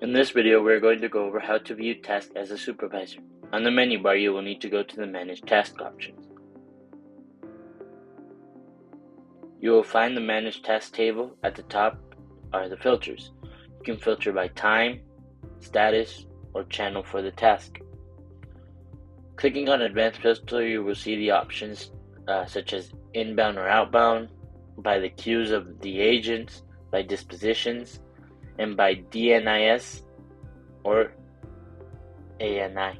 In this video, we're going to go over how to view tasks as a supervisor. On the menu bar, you will need to go to the Manage Task options. You will find the Manage Task table. At the top are the filters. You can filter by time, status, or channel for the task. Clicking on Advanced Filter, you will see the options such as inbound or outbound, by the queues of the agents, by dispositions, and by DNIS or ANI.